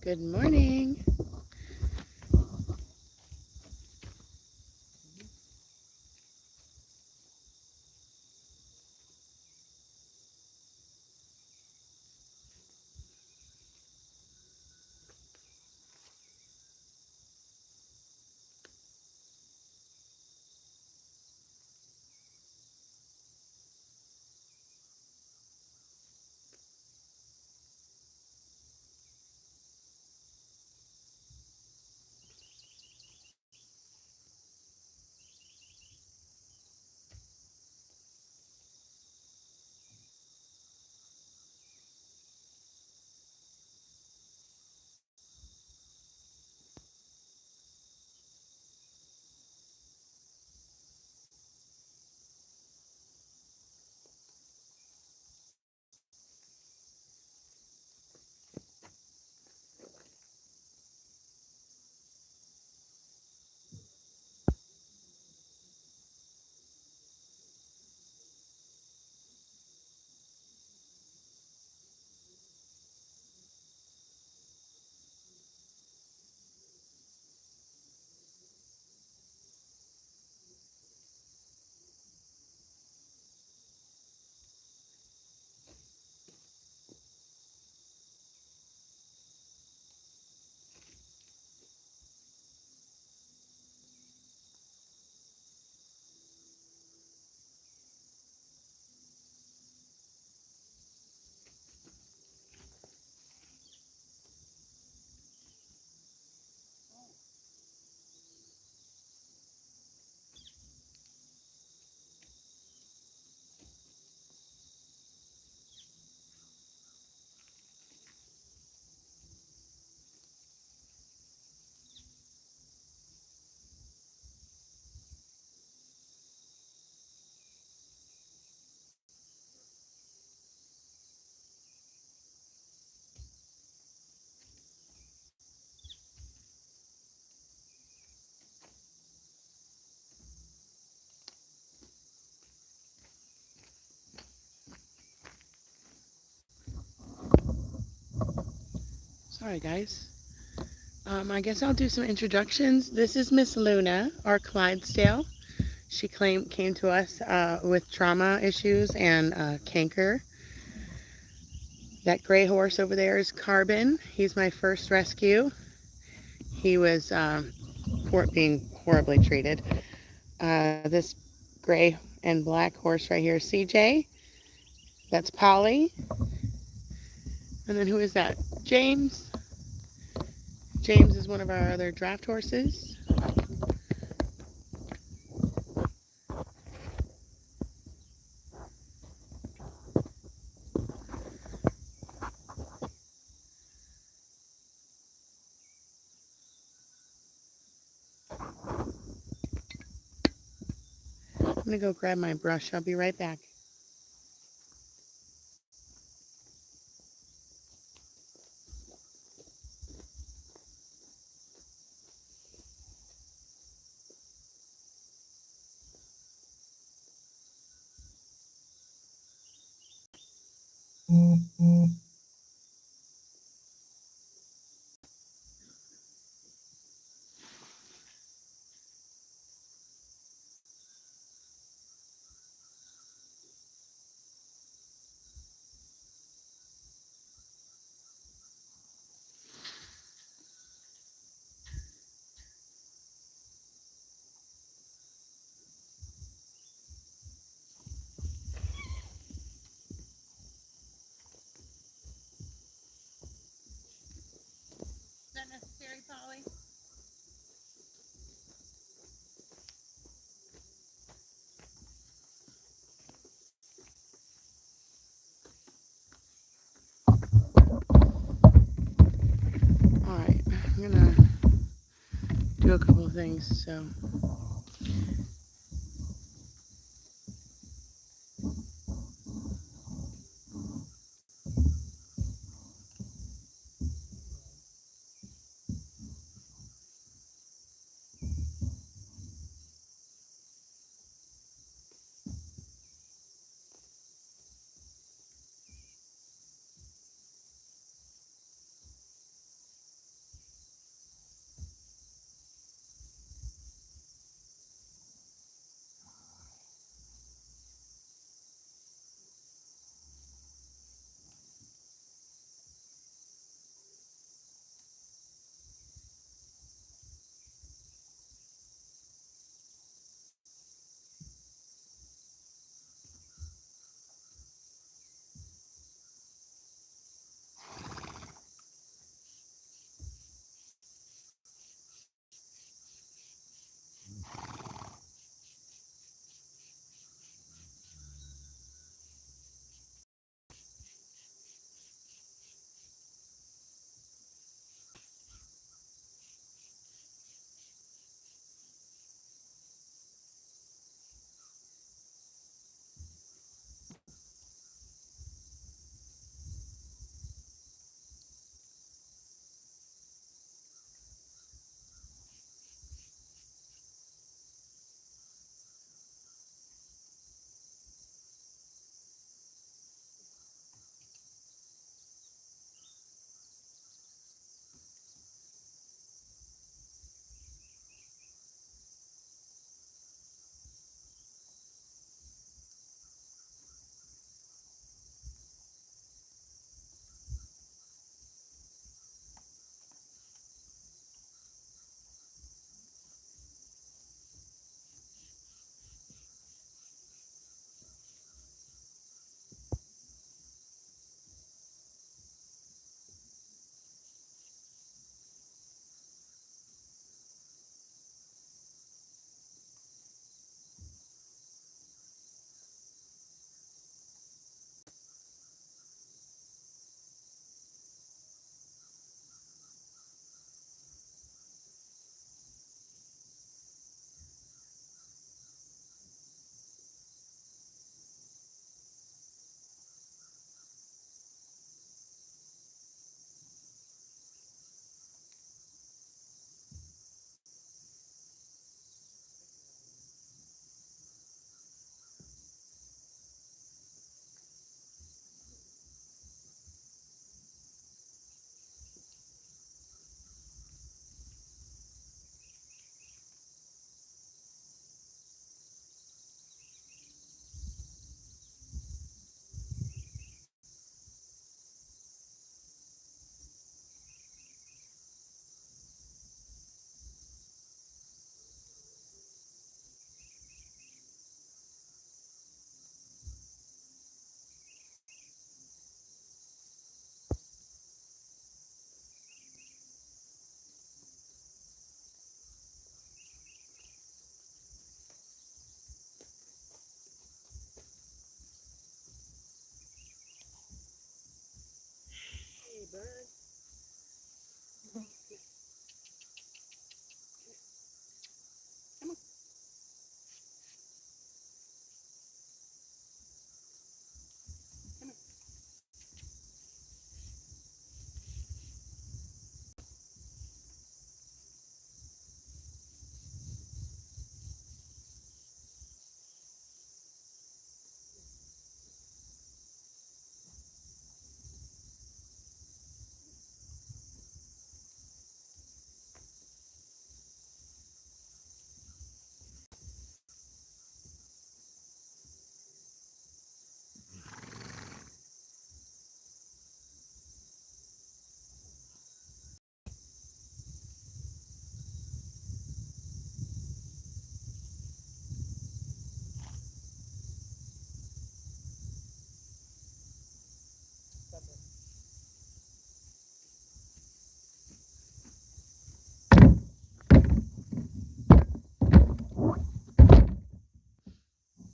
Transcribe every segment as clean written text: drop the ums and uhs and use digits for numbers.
Good morning. Sorry, guys. I guess I'll do some introductions. This is Miss Luna, our Clydesdale. She came to us with trauma issues and canker. That gray horse over there is Carbon. He's my first rescue. He was being horribly treated. This gray and black horse right here, CJ. That's Polly. And then who is that? James. James is one of our other draft horses. I'm gonna go grab my brush. I'll be right back. Is that necessary, Polly? Alright, I'm gonna do a couple of things, so.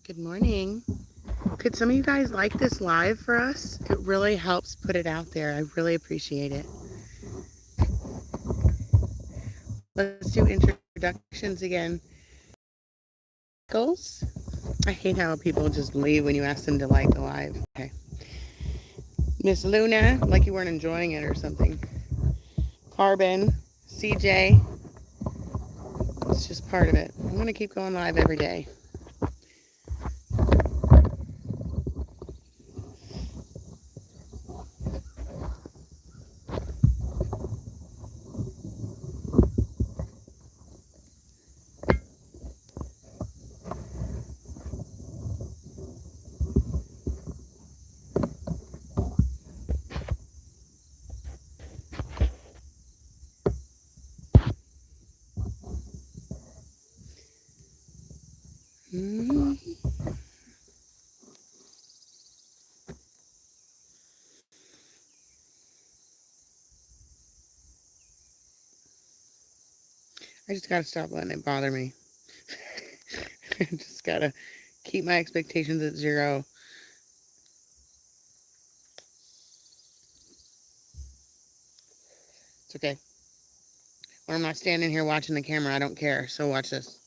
Good morning. Could some of you guys like this live for us? It really helps put it out there. I really appreciate it. Let's do introductions again. Goals? I hate how people just leave when you ask them to like the live. Okay. Miss Luna, like you weren't enjoying it or something. Carbon, CJ. It's just part of it. I'm going to keep going live every day. I just gotta stop letting it bother me. I just gotta keep my expectations at 0. It's okay. When I'm not standing here watching the camera, I don't care. So watch this.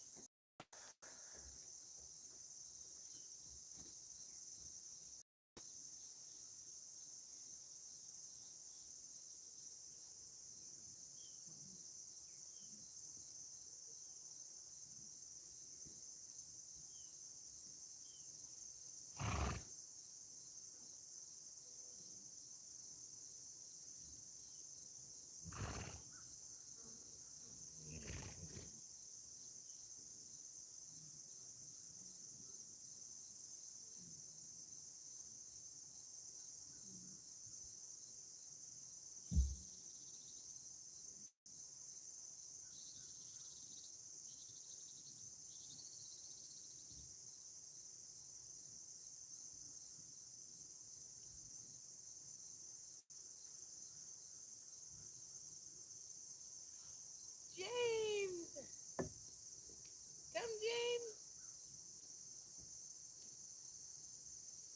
James! Come, James!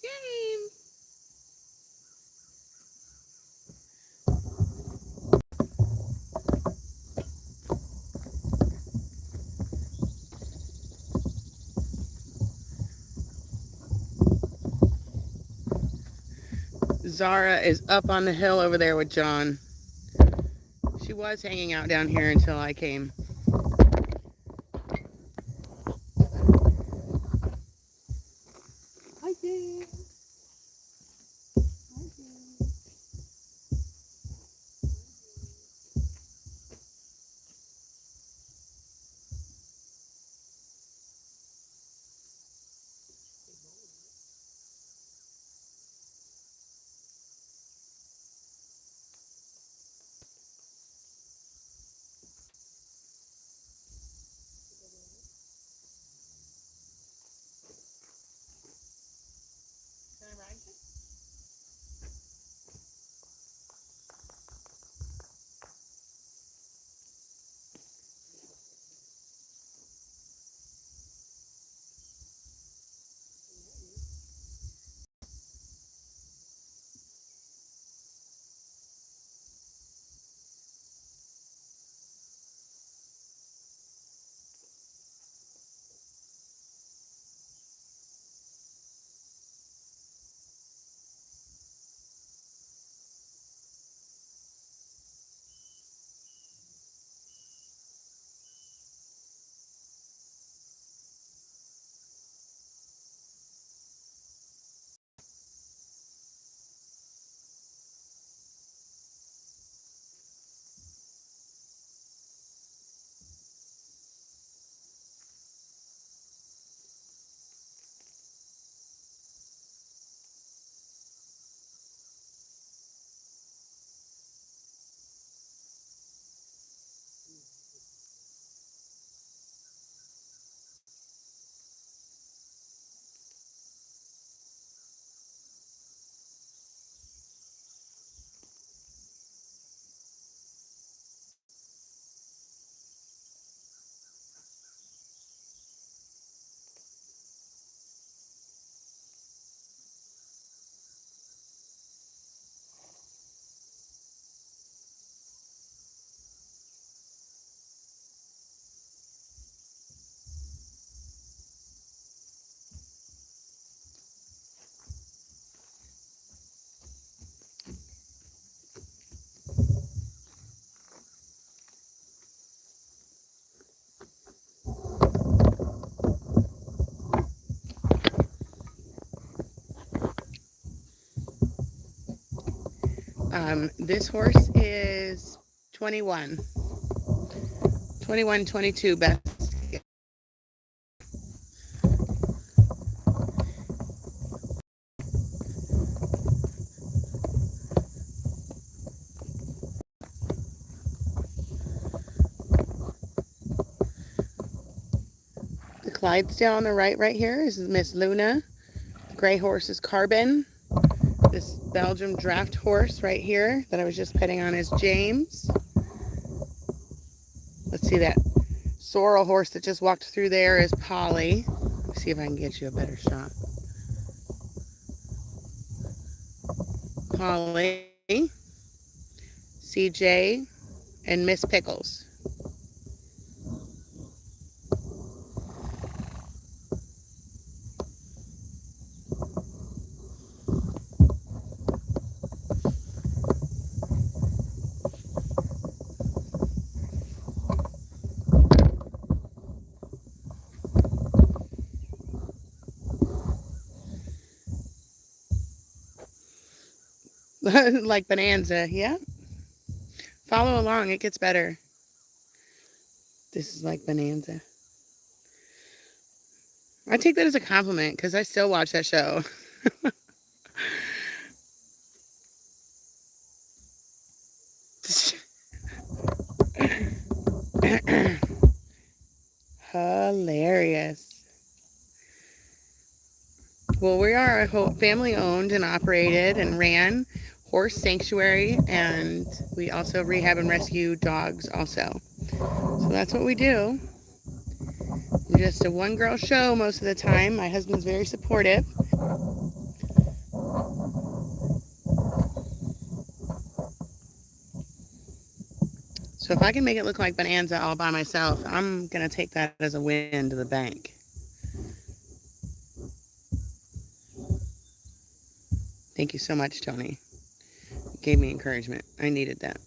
James! Zara is up on the hill over there with John. She was hanging out down here until I came. Hi, James. Hi, James. This horse is 21, 22 best. The Clydesdale on the right here is Miss Luna. The gray horse is Carbon. This Belgium draft horse right here that I was just petting on is James. Let's see, that sorrel horse that just walked through there is Polly. Let's see if I can get you a better shot. Polly, CJ, and Miss Pickles. Like Bonanza, yeah. Follow along, it gets better. This is like Bonanza. I take that as a compliment because I still watch that show. Hilarious. Well, we are a family owned and operated and ran horse sanctuary, and we also rehab and rescue dogs also. So that's what we do. We're just a one girl show most of the time. My husband's very supportive. So if I can make it look like Bonanza all by myself, I'm going to take that as a win to the bank. Thank you so much, Tony. It gave me encouragement. I needed that.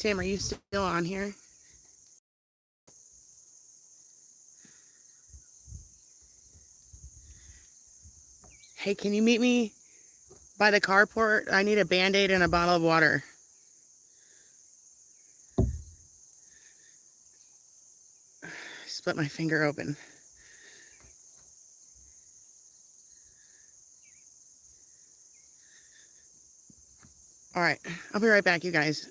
Tim, are you still on here? Hey, can you meet me by the carport? I need a Band-Aid and a bottle of water. Split my finger open. All right, I'll be right back, you guys.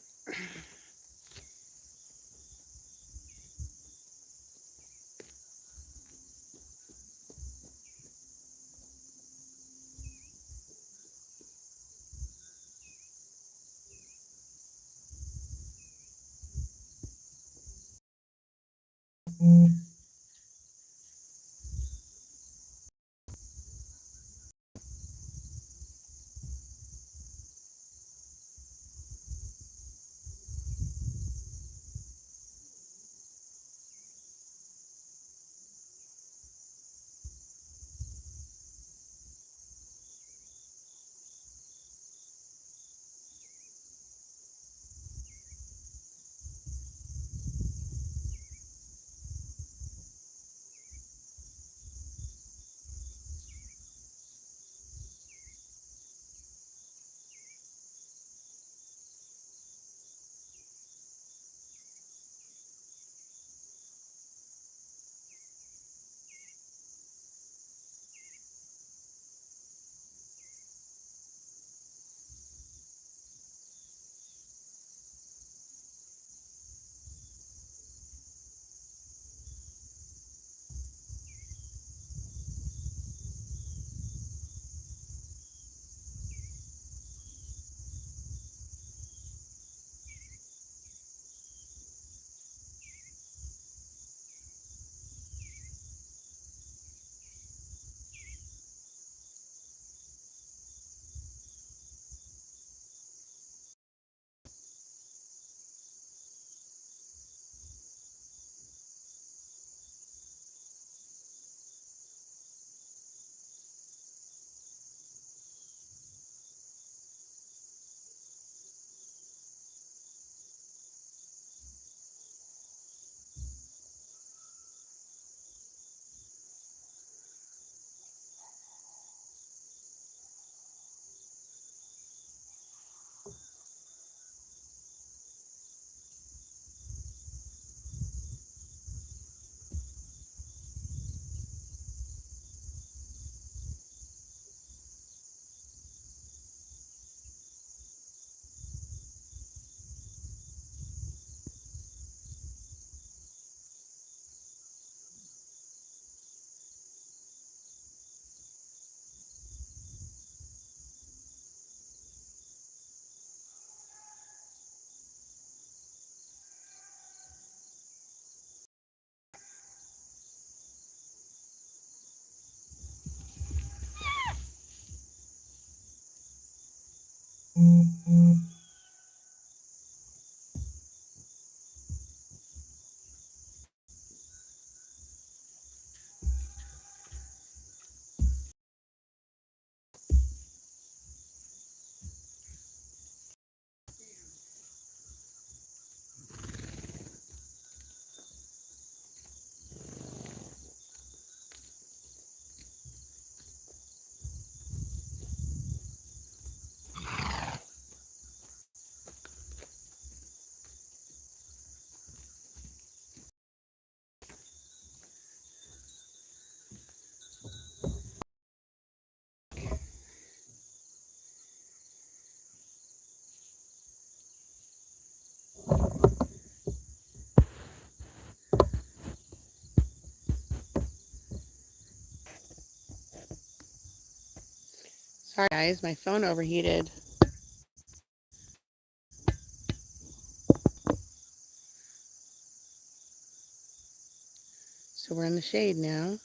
Sorry guys, my phone overheated. So we're in the shade now.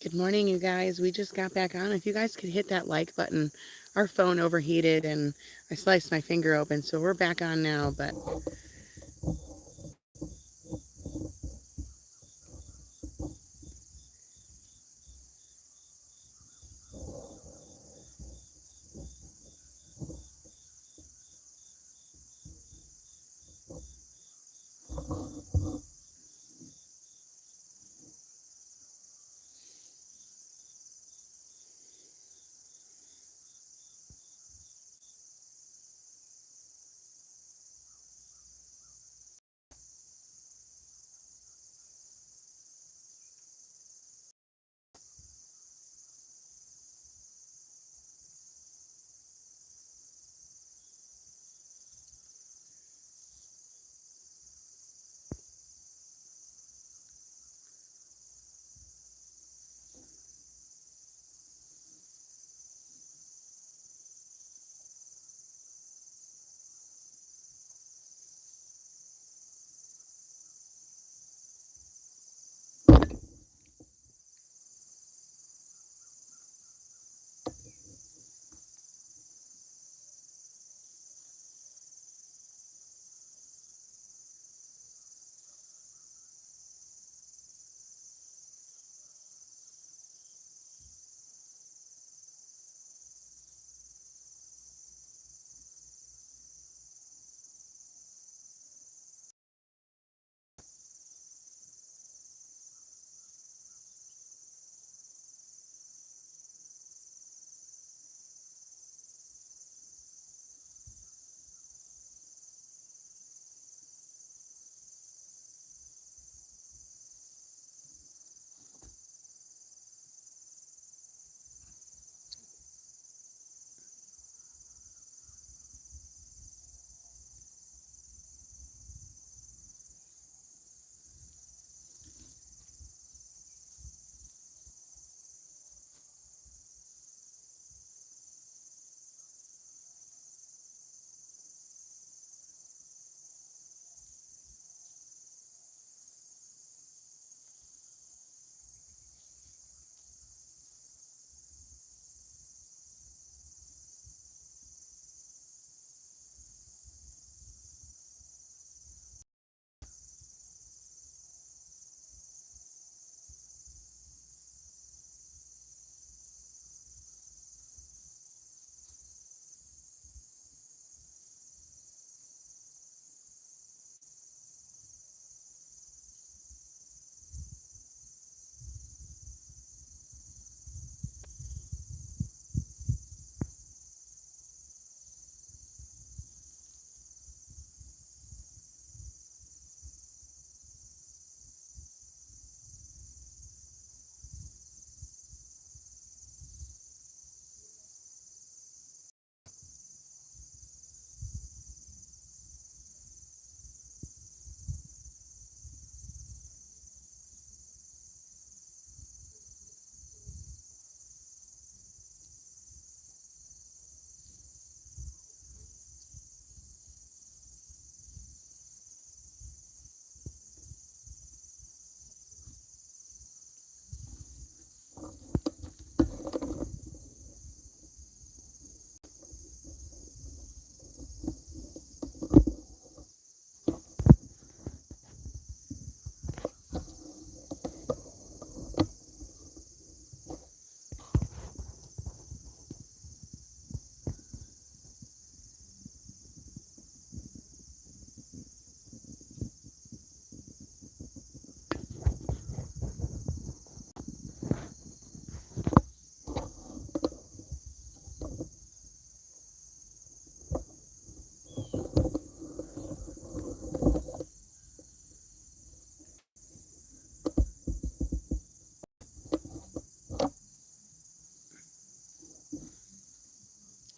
Good morning, you guys. We just got back on. If you guys could hit that like button. Our phone overheated and I sliced my finger open, so we're back on now, but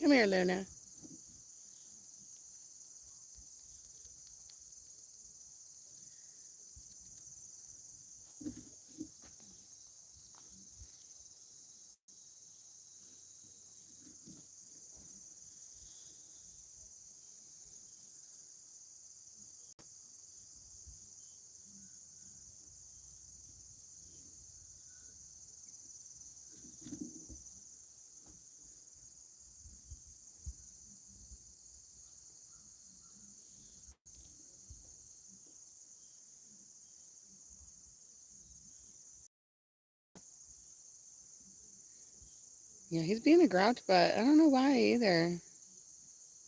come here, Luna. Yeah, he's being a grouch, but I don't know why either.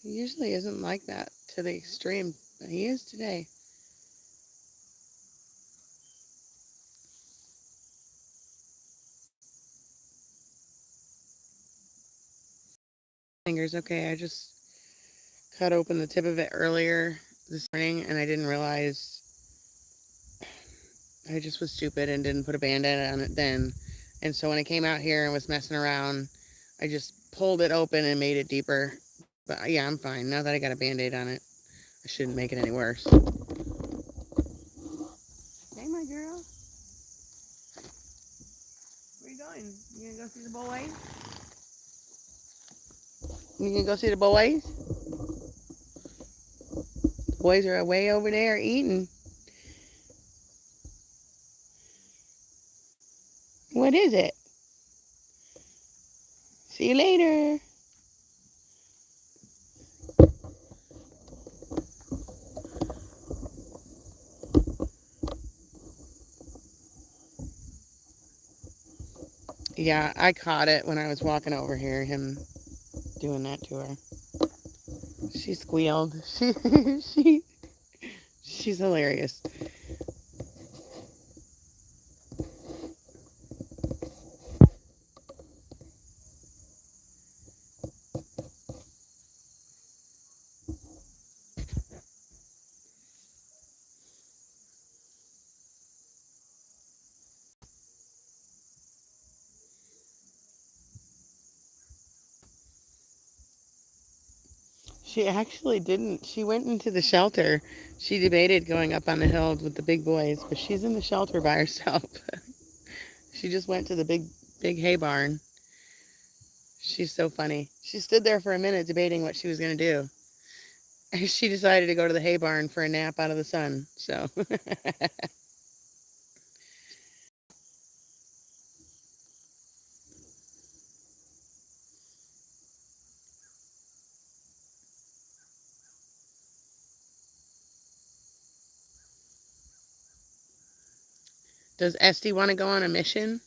He usually isn't like that to the extreme, but he is today. Fingers okay. I just cut open the tip of it earlier this morning, and I didn't realize. I just was stupid and didn't put a band-aid on it then. And so when I came out here and was messing around, I just pulled it open and made it deeper. But yeah, I'm fine. Now that I got a band-aid on it, I shouldn't make it any worse. Hey, my girl. Where you going? You gonna go see the boys? You gonna go see the boys? The boys are way over there eating. What is it? See you later. Yeah, I caught it when I was walking over here, him doing that to her. She squealed. She's hilarious. She actually didn't. She went into the shelter. She debated going up on the hill with the big boys, but she's in the shelter by herself. She just went to the big hay barn. She's so funny. She stood there for a minute debating what she was going to do. And she decided to go to the hay barn for a nap out of the sun. So, does Esty want to go on a mission?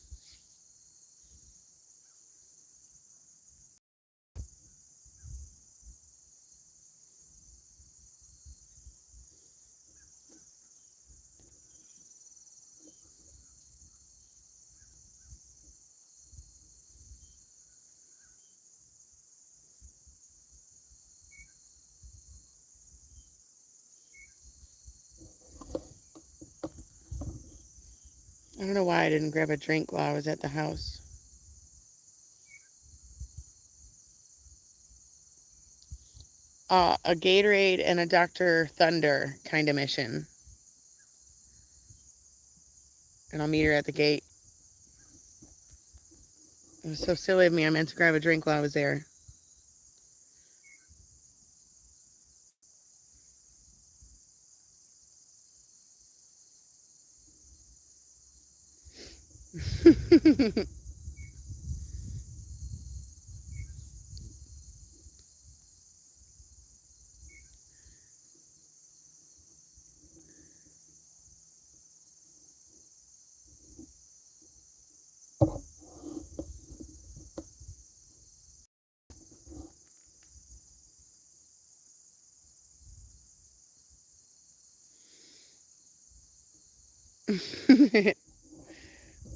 I don't know why I didn't grab a drink while I was at the house. A Gatorade and a Dr. Thunder kind of mission. And I'll meet her at the gate. It was so silly of me. I meant to grab a drink while I was there.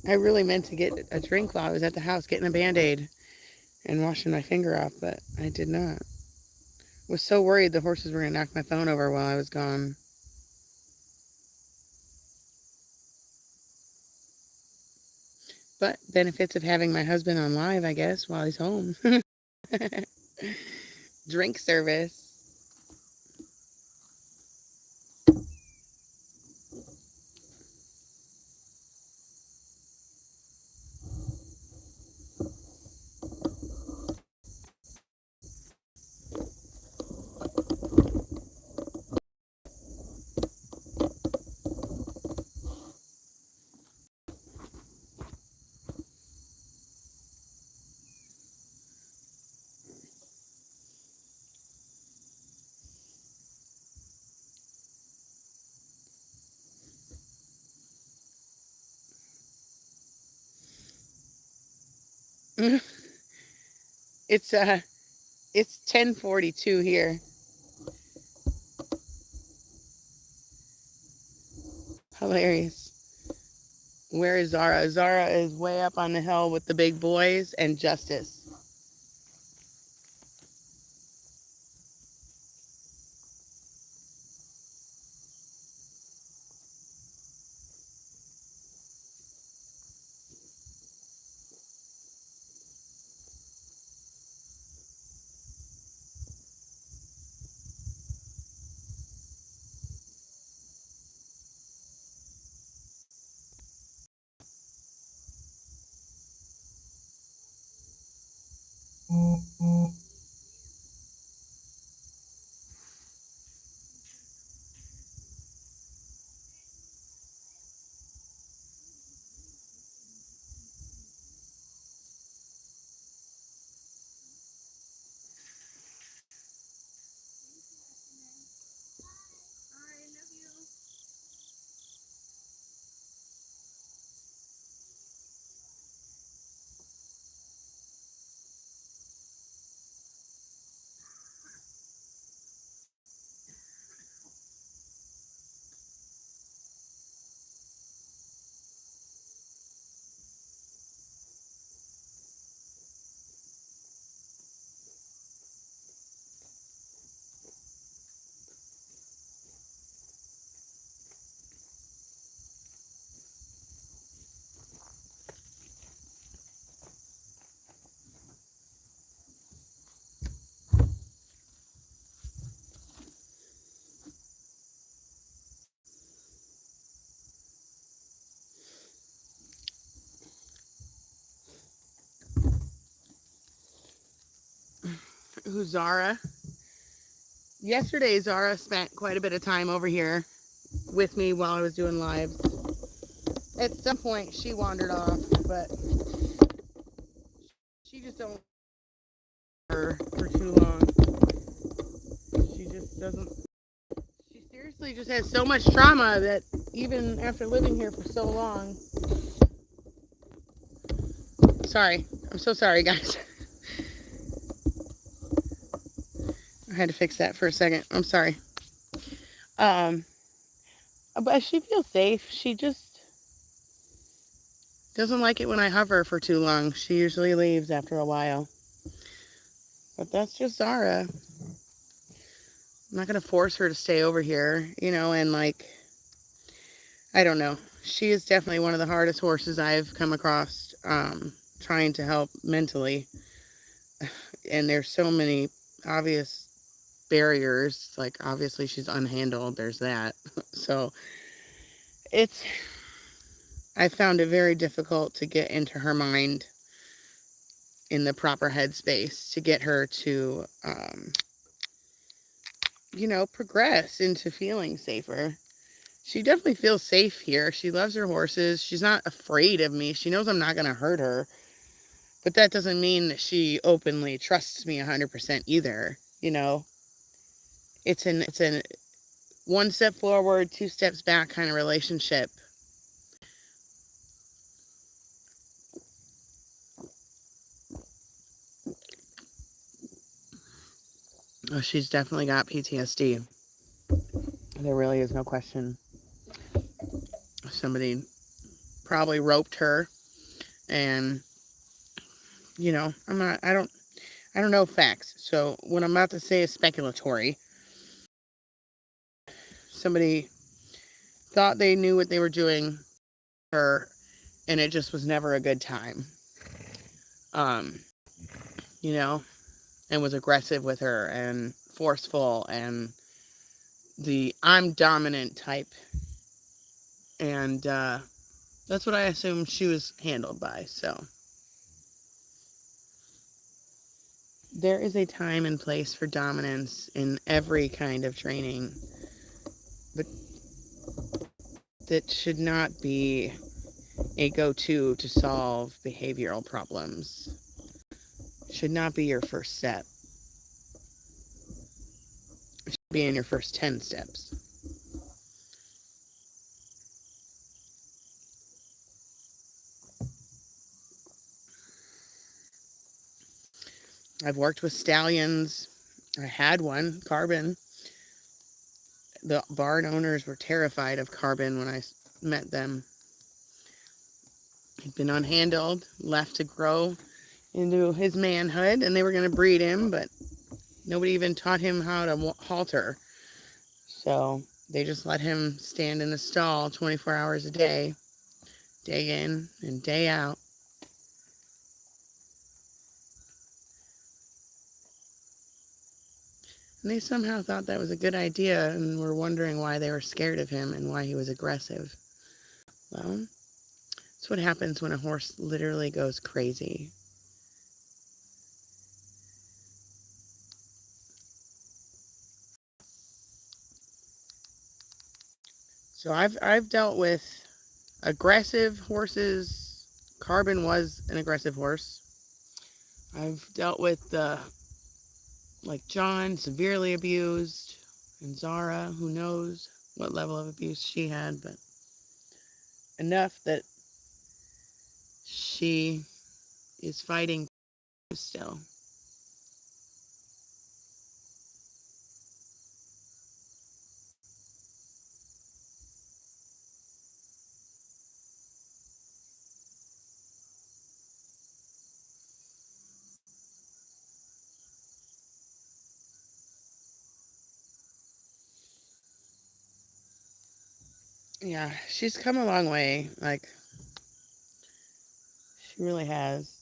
I really meant to get a drink while I was at the house getting a Band-Aid and washing my finger off, but I did not. Was so worried the horses were going to knock my phone over while I was gone. But benefits of having my husband on live, I guess, while he's home. Drink service. It's 10:42 here. Hilarious. Where is Zara? Zara is way up on the hill with the big boys and Justice. Who's Zara? Yesterday, Zara spent quite a bit of time over here with me while I was doing lives. At some point, she wandered off, but she just don't her for too long. She just doesn't. She seriously just has so much trauma that even after living here for so long. Sorry, I'm so sorry, guys. I had to fix that for a second. I'm sorry. But she feels safe. She just doesn't like it when I hover for too long. She usually leaves after a while. But that's just Zara. I'm not going to force her to stay over here, and I don't know. She is definitely one of the hardest horses I've come across trying to help mentally. And there's so many obvious barriers. Like, obviously, she's unhandled. There's that. So I found it very difficult to get into her mind in the proper headspace to get her to, progress into feeling safer. She definitely feels safe here. She loves her horses. She's not afraid of me. She knows I'm not going to hurt her. But that doesn't mean that she openly trusts me 100% either. It's an one step forward, two steps back kind of relationship. Oh, she's definitely got PTSD. There really is no question. Somebody probably roped her, and I don't know facts. So what I'm about to say is speculatory. Somebody thought they knew what they were doing her, and it just was never a good time. Um, and was aggressive with her and forceful and the I'm dominant type. And that's what I assumed she was handled by. So there is a time and place for dominance in every kind of training, but that should not be a go-to to solve behavioral problems. Should not be your first step. It should be in your first 10 steps. I've worked with stallions. I had one, Carbon. The barn owners were terrified of Carbon when I met them. He'd been unhandled, left to grow into his manhood, and they were going to breed him, but nobody even taught him how to halter. So they just let him stand in the stall 24 hours a day in and day out. And they somehow thought that was a good idea and were wondering why they were scared of him and why he was aggressive. Well, that's what happens when a horse literally goes crazy. So I've dealt with aggressive horses. Carbon was an aggressive horse. I've dealt with like John, severely abused, and Zara, who knows what level of abuse she had, but enough that she is fighting still. Yeah, she's come a long way. Like, she really has.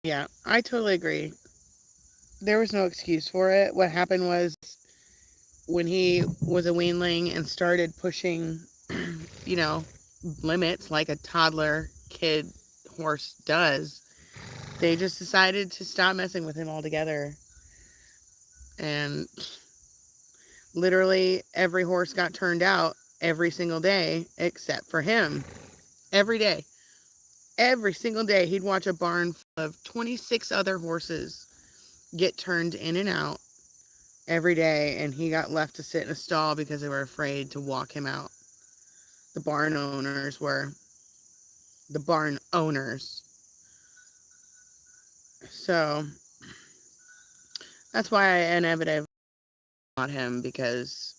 Yeah, I totally agree. There was no excuse for it. What happened was when he was a weanling and started pushing, you know, limits like a toddler kid horse does, they just decided to stop messing with him altogether. And literally every horse got turned out every single day except for him. Every day. Every single day he'd watch a barn full of 26 other horses get turned in and out every day, and he got left to sit in a stall because they were afraid to walk him out. The barn owners were. The barn owners. So that's why I inevitably fought him, because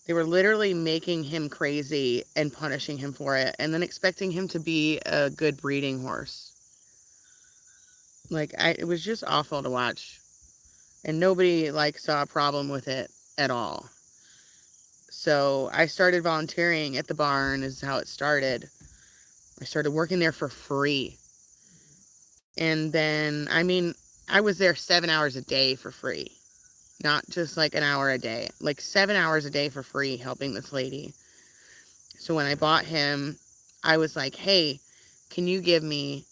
they were literally making him crazy and punishing him for it, and then expecting him to be a good breeding horse. Like, it was just awful to watch. And nobody, like, saw a problem with it at all. So I started volunteering at the barn, is how it started. I started working there for free. And then, I mean, I was there 7 hours a day for free. Not just like an hour a day. Like 7 hours a day for free helping this lady. So when I bought him, I was like, hey, can you give me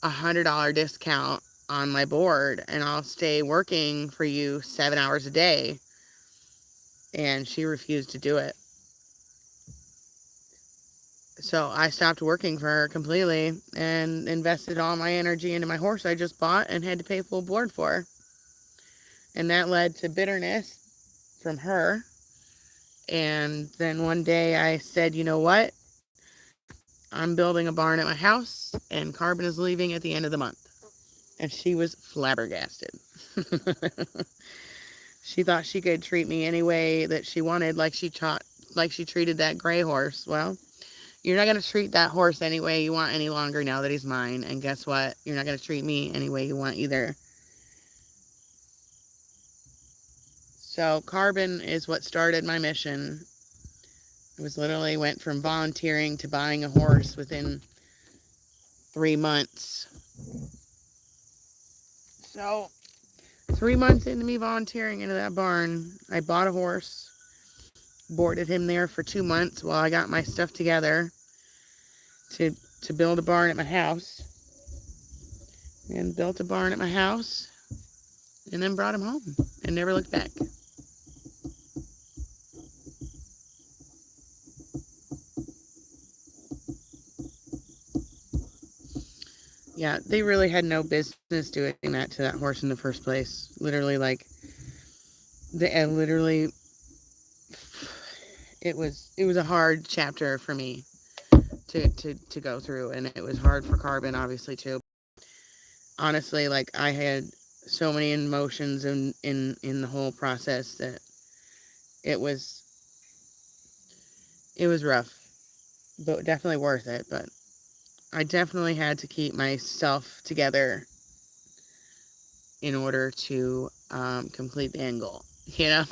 $100 discount on my board and I'll stay working for you 7 hours a day? And she refused to do it. So I stopped working for her completely and invested all my energy into my horse I just bought and had to pay full board for. And that led to bitterness from her. And then one day I said, you know what? I'm building a barn at my house and Carbon is leaving at the end of the month. And she was flabbergasted. She thought she could treat me any way that she wanted, like she treated that gray horse. Well, you're not going to treat that horse any way you want any longer now that he's mine. And guess what? You're not going to treat me any way you want either. So Carbon is what started my mission. It was literally went from volunteering to buying a horse within 3 months. So 3 months into me volunteering into that barn, I bought a horse, boarded him there for 2 months while I got my stuff together to build a barn at my house, and built a barn at my house, and then brought him home and never looked back. Yeah, they really had no business doing that to that horse in the first place. Literally, like, it was a hard chapter for me to go through, and it was hard for Carbon, obviously, too. Honestly, like, I had so many emotions in the whole process that it was rough, but definitely worth it. But I definitely had to keep myself together in order to complete the end goal, you know?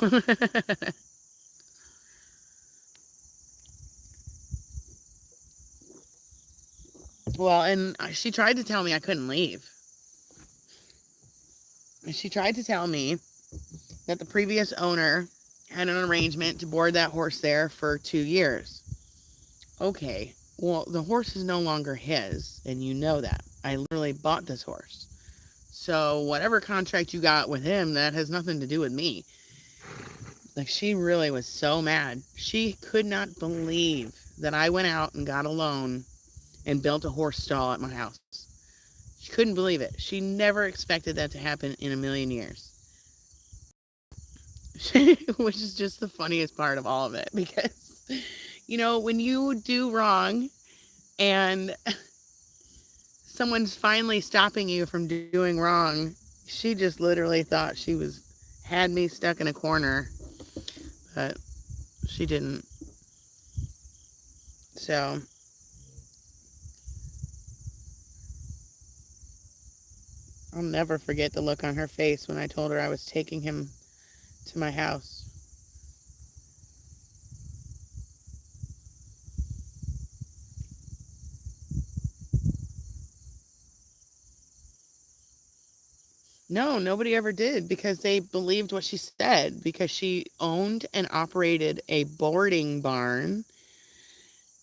Well, and she tried to tell me I couldn't leave. She tried to tell me that the previous owner had an arrangement to board that horse there for 2 years. Okay, well, the horse is no longer his, and you know that. I literally bought this horse. So whatever contract you got with him, that has nothing to do with me. Like, she really was so mad. She could not believe that I went out and got a loan and built a horse stall at my house. She couldn't believe it. She never expected that to happen in a million years. Which is just the funniest part of all of it, because, you know, when you do wrong and someone's finally stopping you from doing wrong, she just literally thought had me stuck in a corner, but she didn't. So I'll never forget the look on her face when I told her I was taking him to my house. No, nobody ever did, because they believed what she said, because she owned and operated a boarding barn.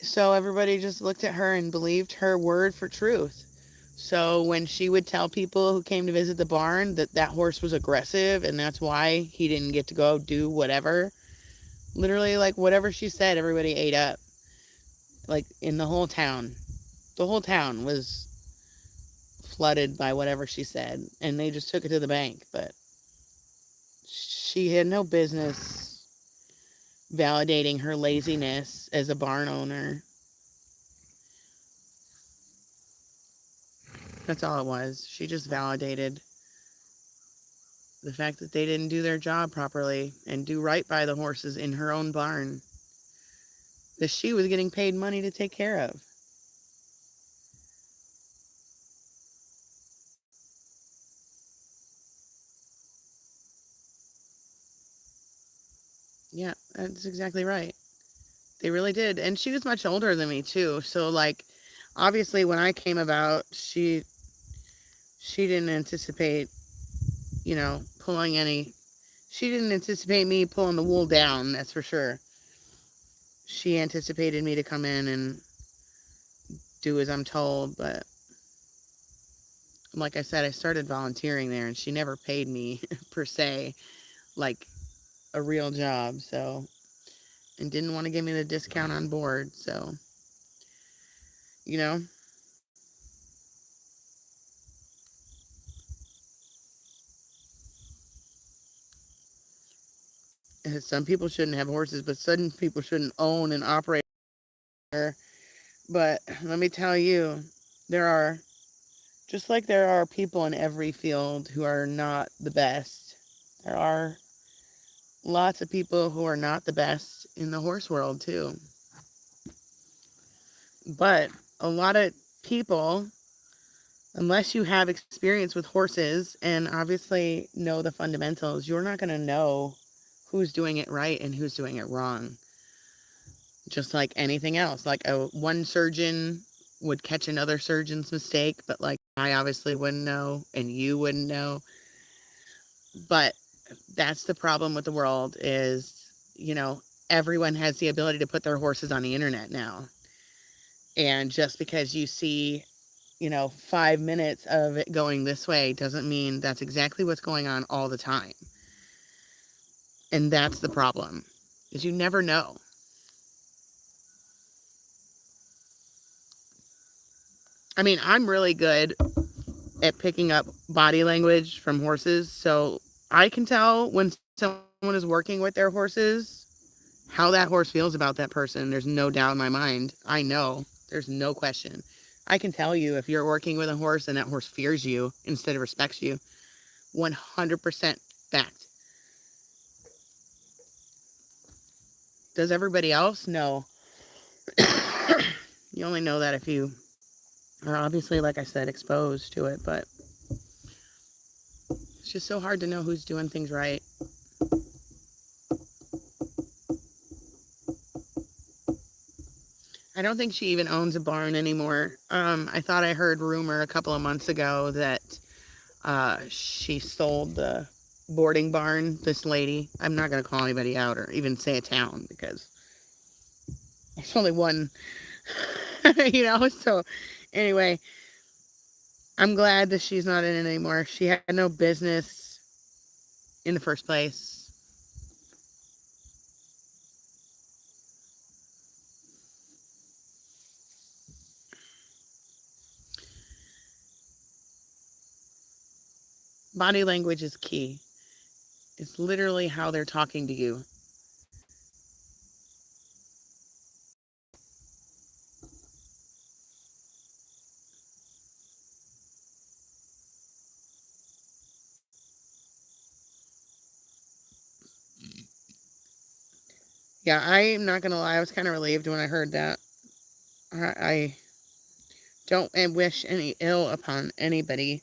So everybody just looked at her and believed her word for truth. So when she would tell people who came to visit the barn that that horse was aggressive and that's why he didn't get to go do whatever, literally, like, whatever she said, everybody ate up. Like, in the whole town. The whole town was flooded by whatever she said, and they just took it to the bank. But she had no business validating her laziness as a barn owner. That's all it was. She just validated the fact that they didn't do their job properly and do right by the horses in her own barn that she was getting paid money to take care of. Yeah, that's exactly right. They really did. And she was much older than me, too. So, like, obviously when I came about, she didn't anticipate, you know, she didn't anticipate me pulling the wool down, that's for sure. She anticipated me to come in and do as I'm told, but like I said, I started volunteering there, and she never paid me per se, like a real job, so, and didn't want to give me the discount on board, so, you know, some people shouldn't have horses, but some people shouldn't own and operate. But let me tell you, there are, just like there are people in every field who are not the best, there are lots of people who are not the best in the horse world too. But a lot of people, unless you have experience with horses and obviously know the fundamentals, you're not going to know who's doing it right and who's doing it wrong. Just like anything else, like one surgeon would catch another surgeon's mistake, but like I obviously wouldn't know, and you wouldn't know. But that's the problem with the world is, everyone has the ability to put their horses on the internet now. And just because you see, 5 minutes of it going this way doesn't mean that's exactly what's going on all the time. And that's the problem, is you never know. I mean, I'm really good at picking up body language from horses, so I can tell when someone is working with their horses how that horse feels about that person. There's no doubt in my mind. I know. There's no question. I can tell you if you're working with a horse and that horse fears you instead of respects you. 100% fact. Does everybody else? No. You only know that if you are obviously, like I said, exposed to it, but it's just so hard to know who's doing things right. I don't think she even owns a barn anymore. I thought I heard rumor a couple of months ago that she sold the boarding barn, this lady. I'm not going to call anybody out or even say a town because there's only one, So anyway, I'm glad that she's not in it anymore. She had no business in the first place. Body language is key. It's literally how they're talking to you. Yeah, I'm not going to lie. I was kind of relieved when I heard that. I don't wish any ill upon anybody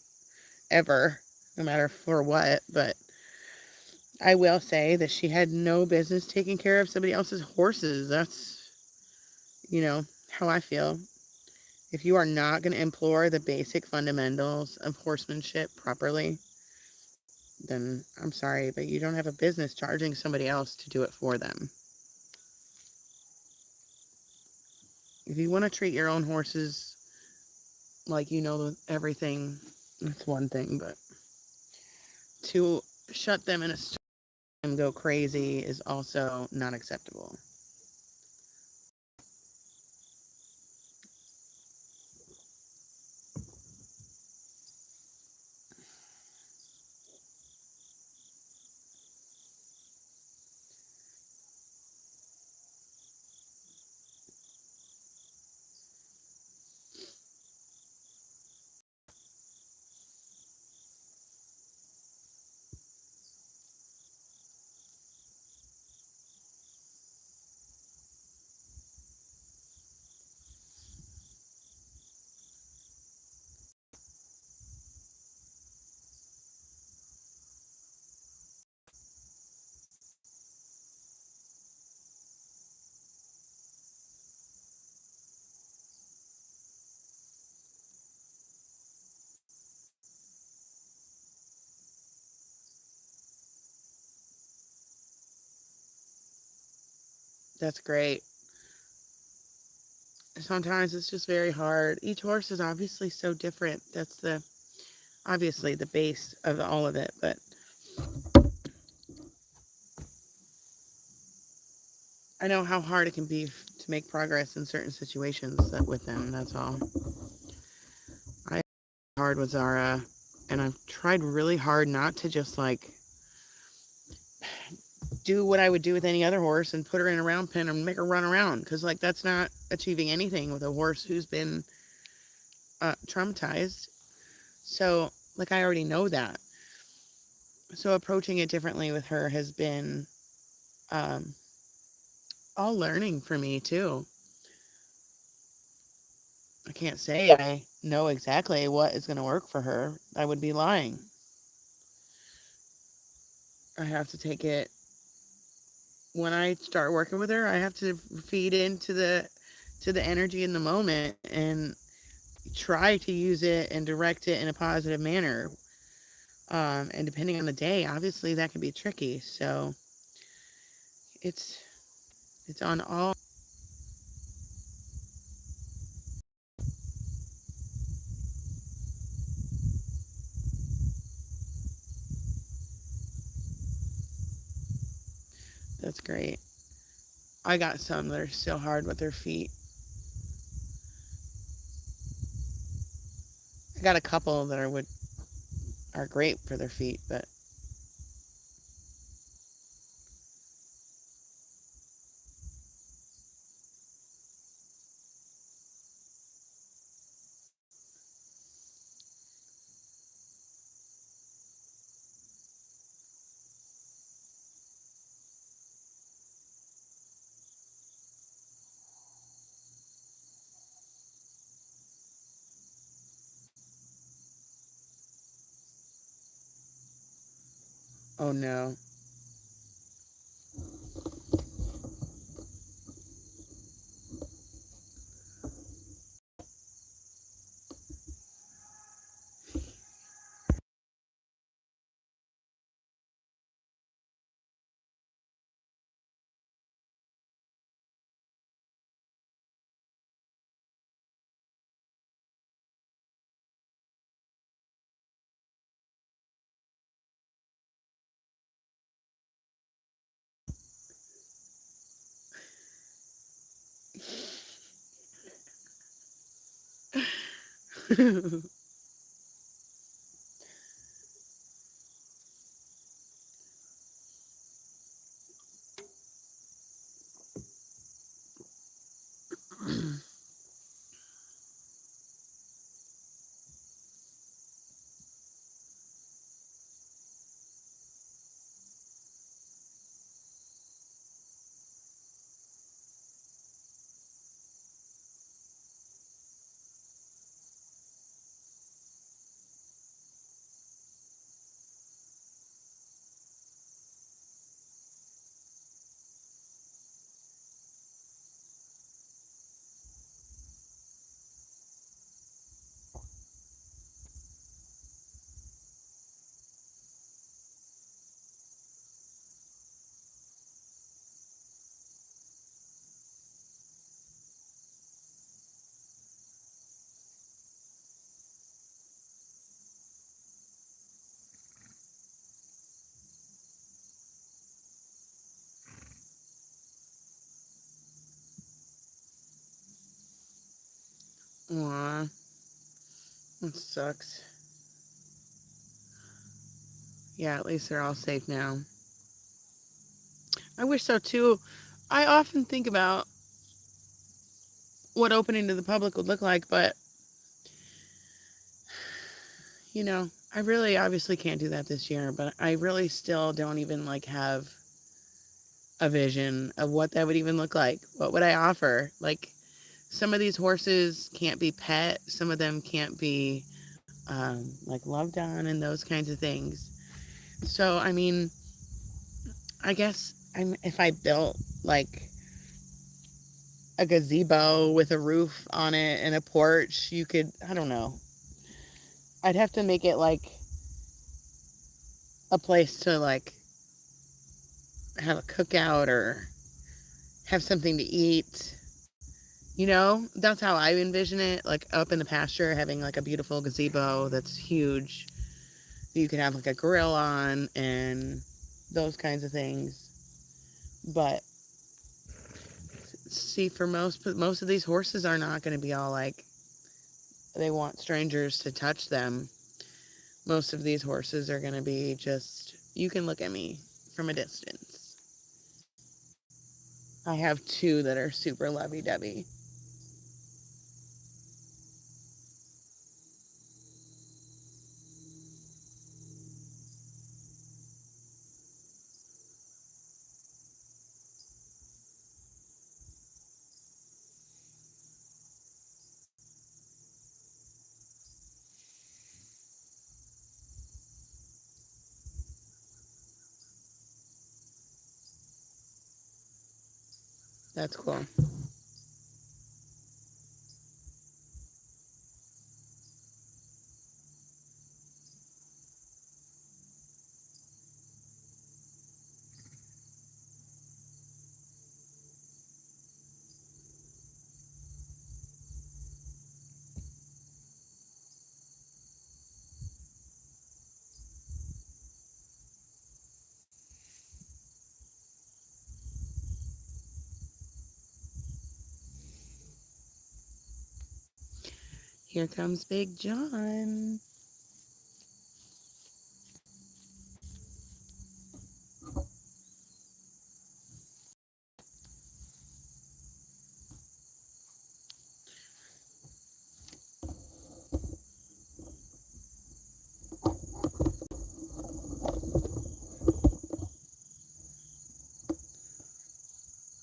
ever, no matter for what, but I will say that she had no business taking care of somebody else's horses. That's, how I feel. If you are not going to employ the basic fundamentals of horsemanship properly, then I'm sorry, but you don't have a business charging somebody else to do it for them. If you want to treat your own horses like you know everything, that's one thing, but to shut them in a store and go crazy is also not acceptable. That's great. Sometimes it's just very hard. Each horse is obviously so different. That's obviously the base of all of it, but I know how hard it can be to make progress in certain situations with them. That's all. I hard with Zara, and I've tried really hard not to just do what I would do with any other horse and put her in a round pen and make her run around, because that's not achieving anything with a horse who's been traumatized. So I already know that. So approaching it differently with her has been um, all learning for me too. I can't say I know exactly what is going to work for her. I would be lying. I have to take it when I start working with her. I have to feed into the energy in the moment, and try to use it and direct it in a positive manner. And depending on the day, obviously that can be tricky. So it's on all. That's great. I got some that are still hard with their feet. I got a couple that are great for their feet, but oh no. Aw, that sucks. Yeah, at least they're all safe now. I wish so too. I often think about what opening to the public would look like, but I really obviously can't do that this year, but I really still don't even like have a vision of what that would even look like. What would I offer? Like, some of these horses can't be pet, some of them can't be like loved on and those kinds of things. So, I mean, I guess if I built like a gazebo with a roof on it and a porch, you could, I don't know. I'd have to make it like a place to like have a cookout or have something to eat. That's how I envision it. Like up in the pasture, having like a beautiful gazebo that's huge. You could have like a grill on and those kinds of things. But see, for most of these horses are not going to be all like they want strangers to touch them. Most of these horses are going to be just, you can look at me from a distance. I have two that are super lovey-dovey. That's cool. Here comes Big John.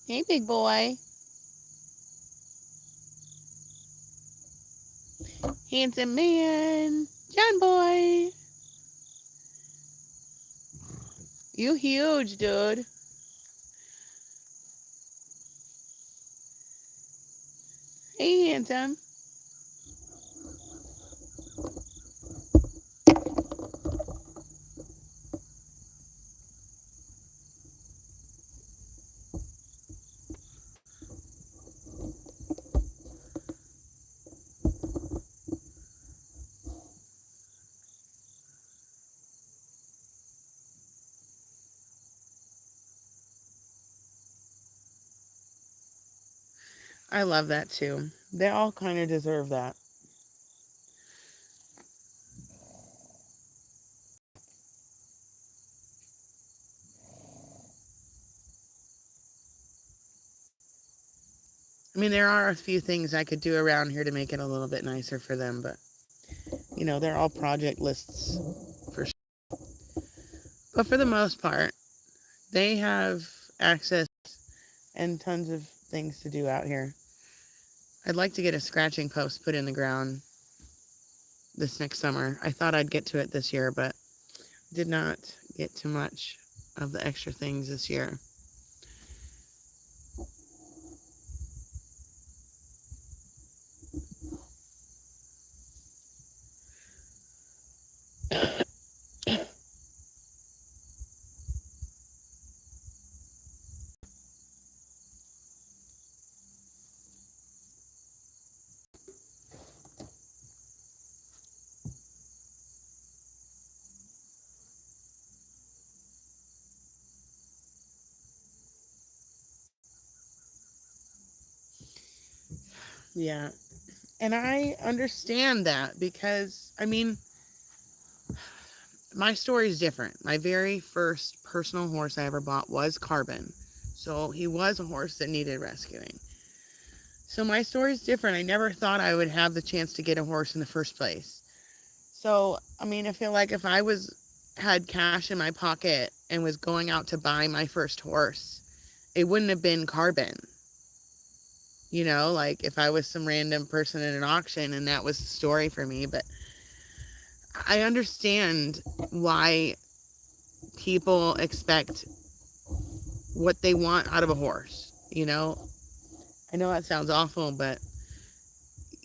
Hey, big boy. Handsome man. John boy. You huge, dude. Hey, handsome. I love that too. They all kind of deserve that. I mean, there are a few things I could do around here to make it a little bit nicer for them, but, you know, they're all project lists for sure. But for the most part, they have access and tons of things to do out here. I'd like to get a scratching post put in the ground this next summer. I thought I'd get to it this year, but did not get to much of the extra things this year. Yeah. And I understand that because, I mean, my story is different. My very first personal horse I ever bought was Carbon. So he was a horse that needed rescuing. So my story is different. I never thought I would have the chance to get a horse in the first place. So, I mean, I feel like if I had cash in my pocket and was going out to buy my first horse, it wouldn't have been Carbon. You know, like if I was some random person at an auction and that was the story for me. But I understand why people expect what they want out of a horse. You know, I know that sounds awful, but,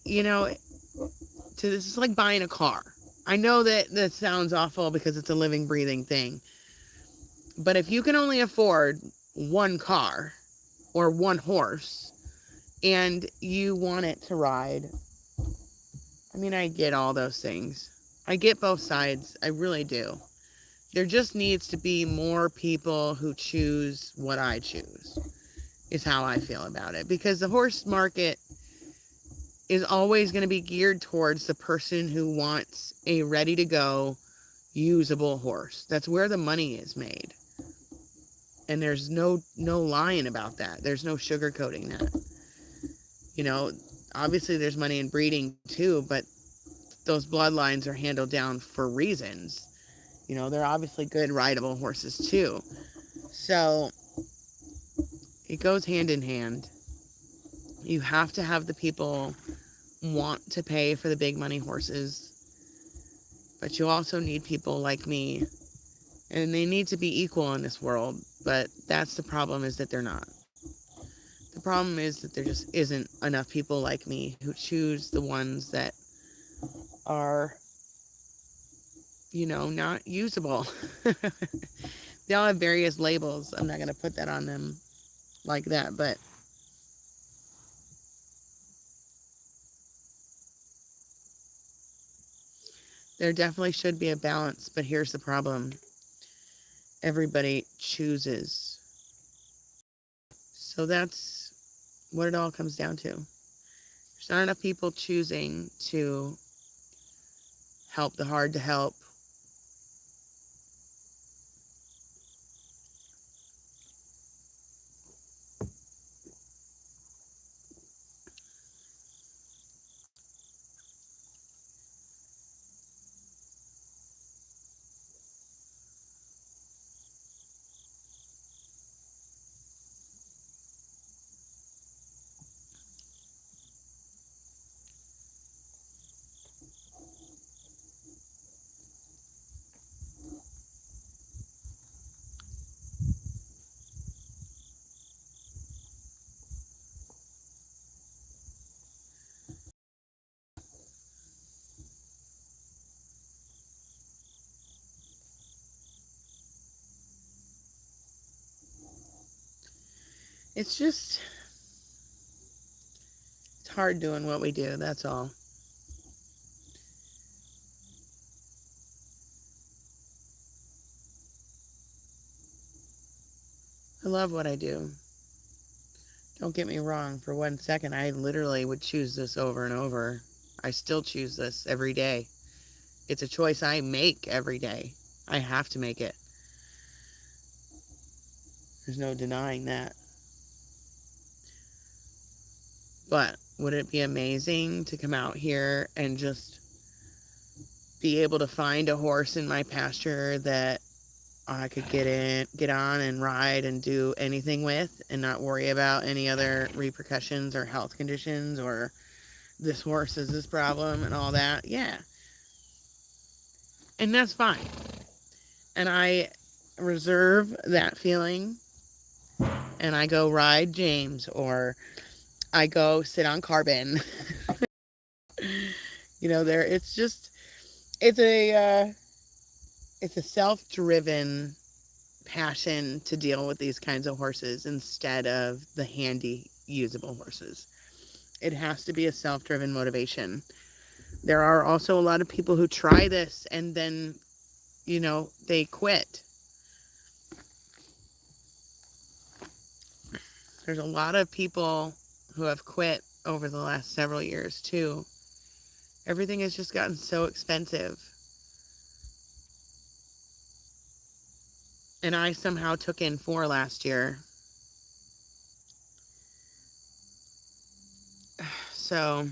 you know, this is like buying a car. I know that sounds awful because it's a living, breathing thing. But if you can only afford one car or one horse and you want it to ride, I mean, I get all those things. I get both sides. I really do. There just needs to be more people who choose what I choose, is how I feel about it. Because the horse market is always going to be geared towards the person who wants a ready-to-go, usable horse. That's where the money is made. And there's no lying about that. There's no sugarcoating that. You know, obviously there's money in breeding too, but those bloodlines are handled down for reasons. You know, they're obviously good rideable horses too. So it goes hand in hand. You have to have the people want to pay for the big money horses, but you also need people like me, and they need to be equal in this world. But that's the problem, is that they're not. The problem is that there just isn't enough people like me who choose the ones that are, you know, not usable. They all have various labels. I'm not going to put that on them like that, but there definitely should be a balance. But here's the problem. Everybody chooses. So that's what it all comes down to. There's There's not enough people choosing to help the hard to help. It's just, it's hard doing what we do, that's all. I love what I do. Don't get me wrong, for 1 second, I literally would choose this over and over. I still choose this every day. It's a choice I make every day. I have to make it. There's no denying that. But would it be amazing to come out here and just be able to find a horse in my pasture that I could get on and ride and do anything with and not worry about any other repercussions or health conditions or this horse is this problem and all that? Yeah. And that's fine. And I reserve that feeling and I go ride James or I go sit on Carbon. You know, it's a self-driven passion to deal with these kinds of horses instead of the handy usable horses. It has to be a self-driven motivation. There are also a lot of people who try this and then, you know, they quit. There's a lot of people who have quit over the last several years too. Everything has just gotten so expensive. And I somehow took in 4 last year. So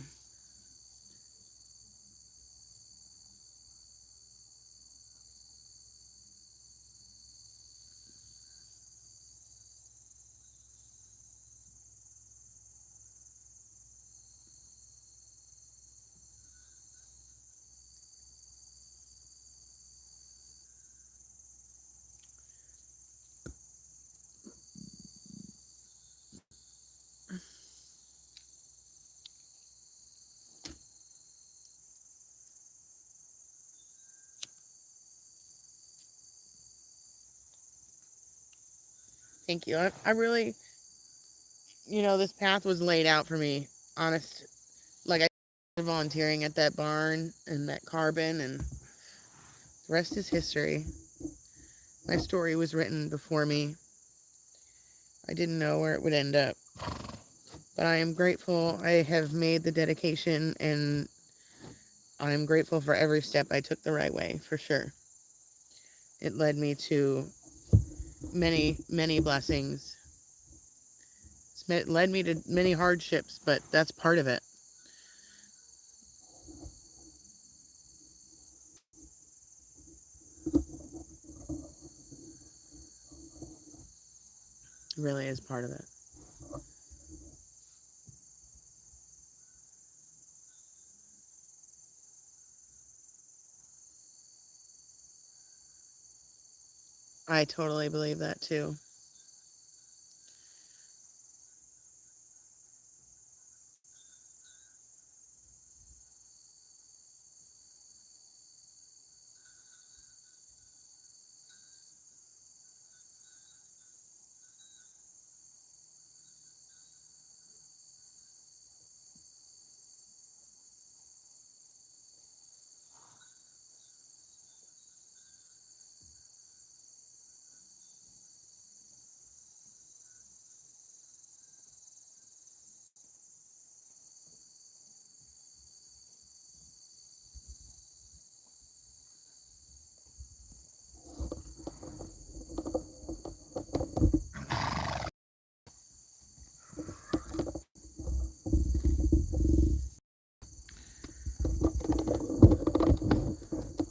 thank you. I really, you know, this path was laid out for me. Honest, like I started volunteering at that barn and that Carbon, and the rest is history. My story was written before me. I didn't know where it would end up. But I am grateful I have made the dedication, and I'm grateful for every step I took the right way, for sure. It led me to many, many blessings. It led me to many hardships, but that's part of it. It really is part of it. I totally believe that too.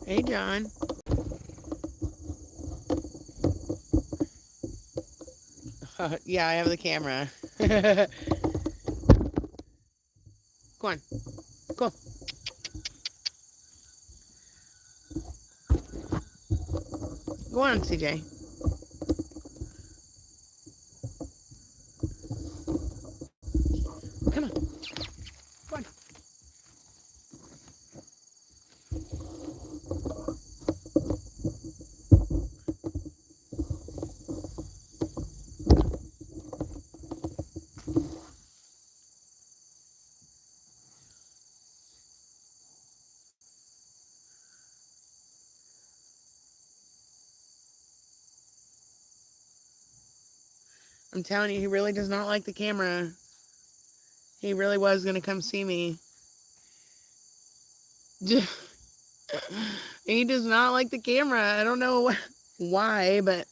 Hey, John. Yeah, I have the camera. Go on. Go. Go on, CJ. Come on. Go on. I'm telling you, he really does not like the camera. He really was going to come see me. He does not like the camera. I don't know why, but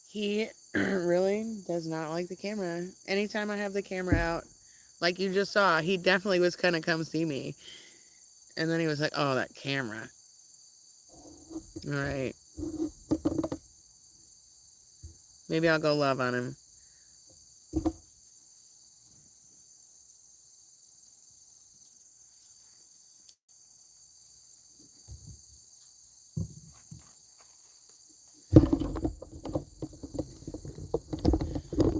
he really does not like the camera. Anytime I have the camera out, like you just saw, he definitely was going to come see me. And then he was like, oh, that camera. All right. Maybe I'll go love on him.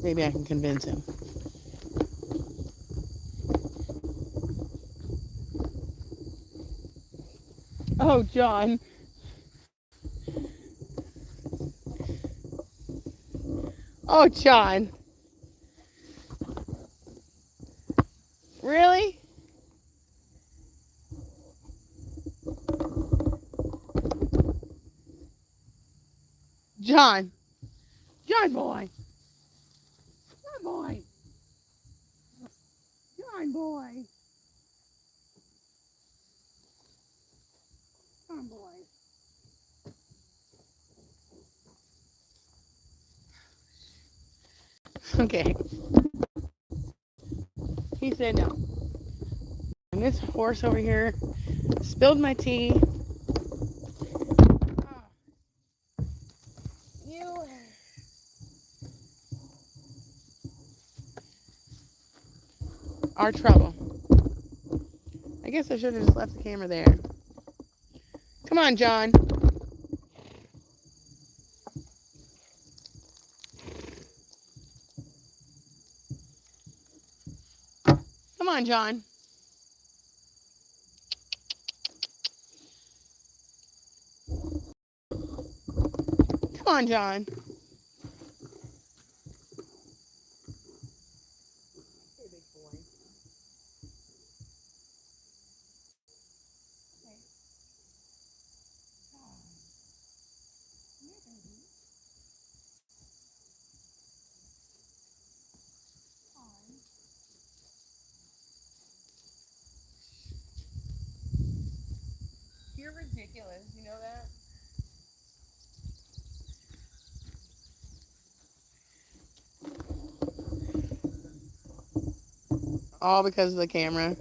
Maybe I can convince him. Oh, John. Oh, John. Really? John. John boy. John boy. John boy. John boy. Okay. He said no. And this horse over here spilled my tea. Oh, you are trouble. I guess I should have just left the camera there. Come on, John. Come on, John. Come on, John. Hey, big boy. Okay. You're ridiculous. You know that? All because of the camera.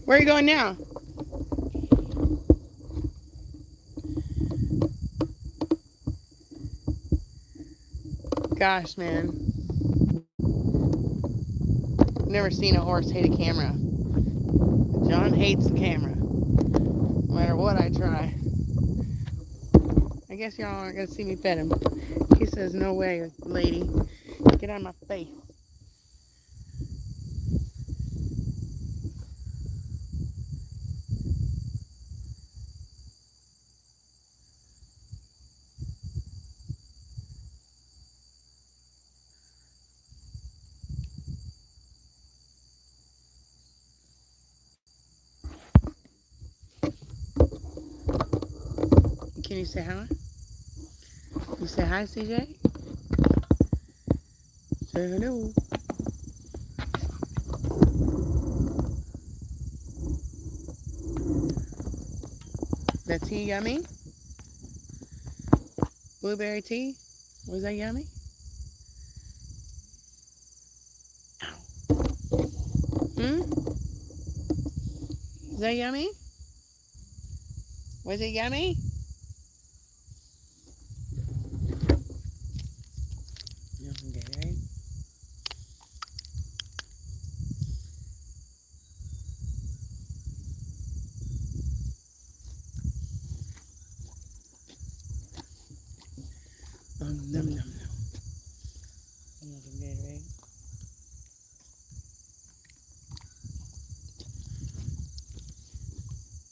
Where are you going now? Gosh, man. I've never seen a horse hate a camera. John hates the camera. No matter what I try. I guess y'all aren't going to see me pet him. He says, no way, lady. Get out of my face. Can you say hi? You say hi, CJ? Say hello. That tea yummy? Blueberry tea? Was that yummy? Is that yummy? Was it yummy? You want some Gatorade? Num num num. You want some Gatorade?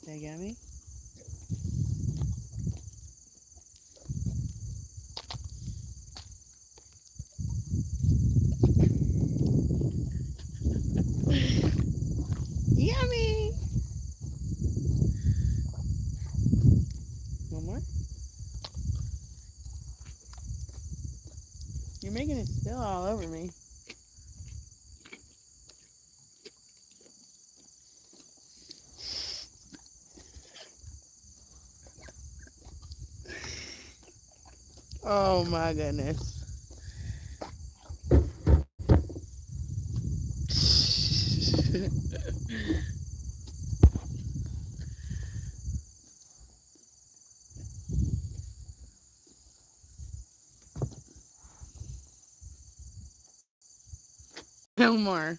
Is that yummy? Yummy! One more? You're making it spill all over me. Oh my goodness. No more.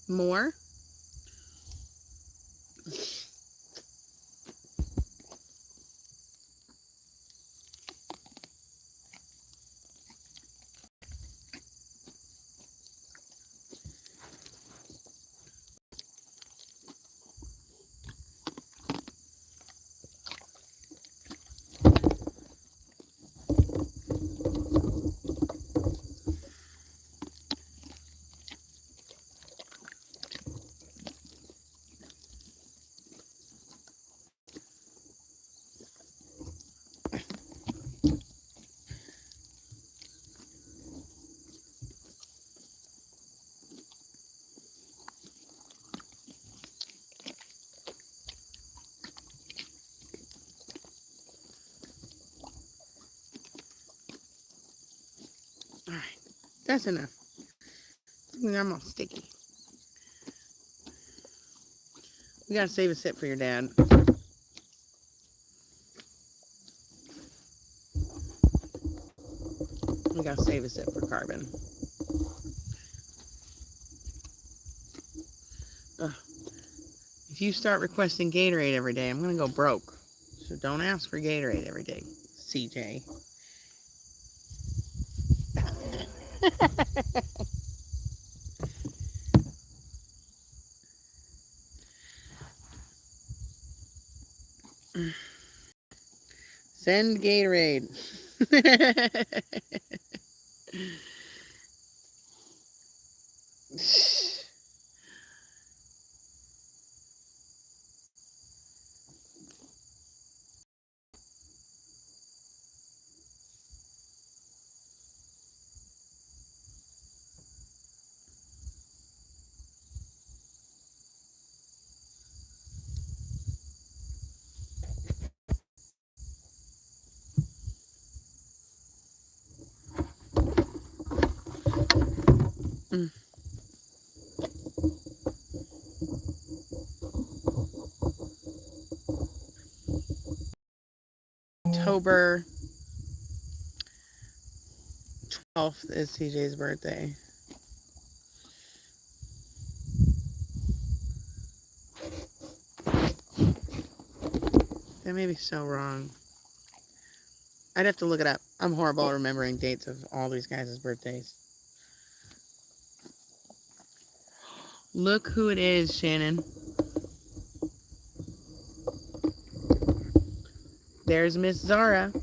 More? Alright, that's enough. I'm all sticky. We gotta save a sip for your dad. We gotta save a sip for Carbon. Ugh. If you start requesting Gatorade every day, I'm gonna go broke. So don't ask for Gatorade every day, CJ. Send Gatorade. October 12th is CJ's birthday. That may be so wrong. I'd have to look it up. I'm horrible at remembering dates of all these guys' birthdays. Look who it is, Shannon. There's Miss Zara.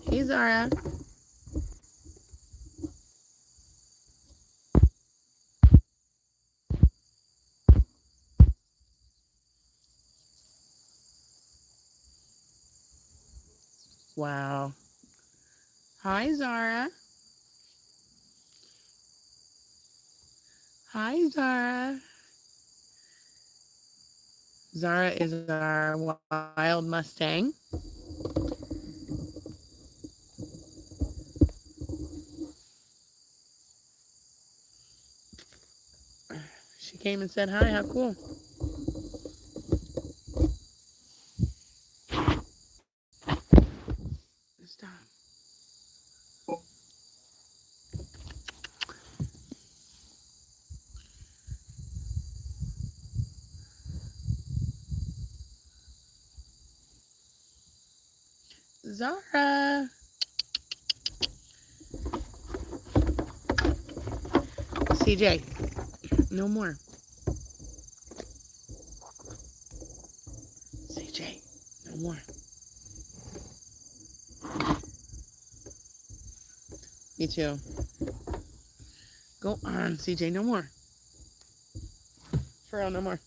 Hey, Zara. Wow. Hi, Zara. Hi, Zara. Zara is our wild Mustang. She came and said hi. How cool. Stop. Zara. CJ, no more. CJ, no more. Me too. Go on, CJ, no more. For real, no more.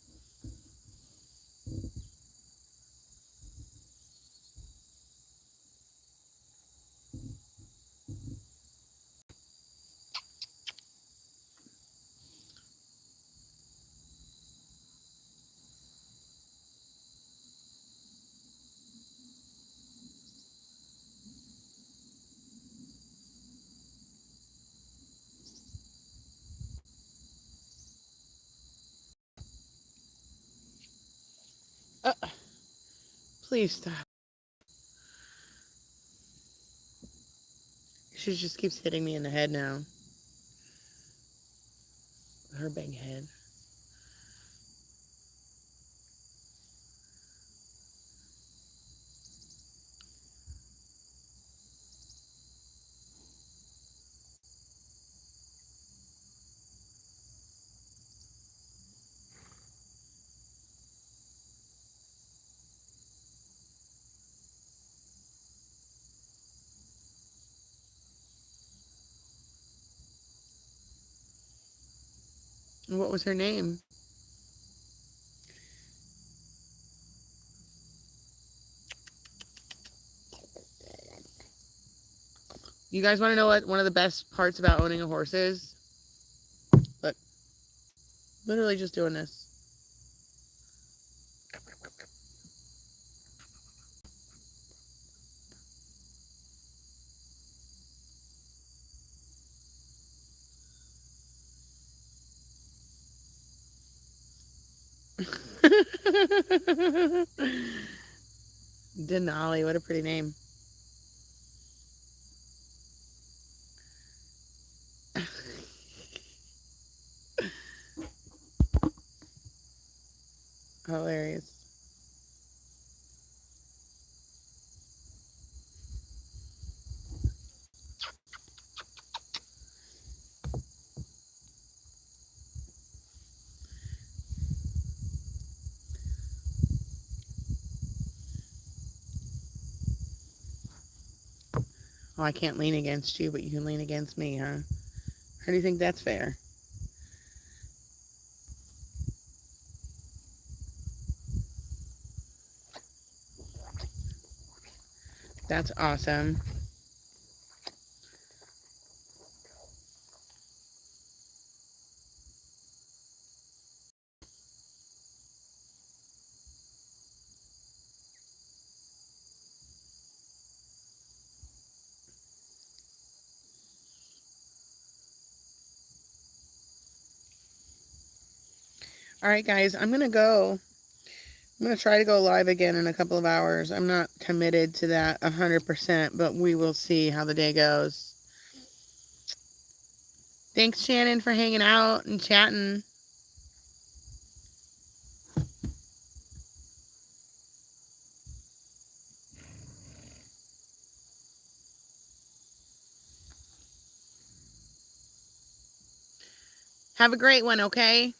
Please stop. She just keeps hitting me in the head now. Her big head. What was her name? You guys want to know what one of the best parts about owning a horse is? Look, literally just doing this. Denali, what a pretty name. Hilarious. Oh, I can't lean against you, but you can lean against me, huh? How do you think that's fair? That's awesome. All right, guys, I'm going to go. I'm going to try to go live again in a couple of hours. I'm not committed to that 100%, but we will see how the day goes. Thanks, Shannon, for hanging out and chatting. Have a great one, okay?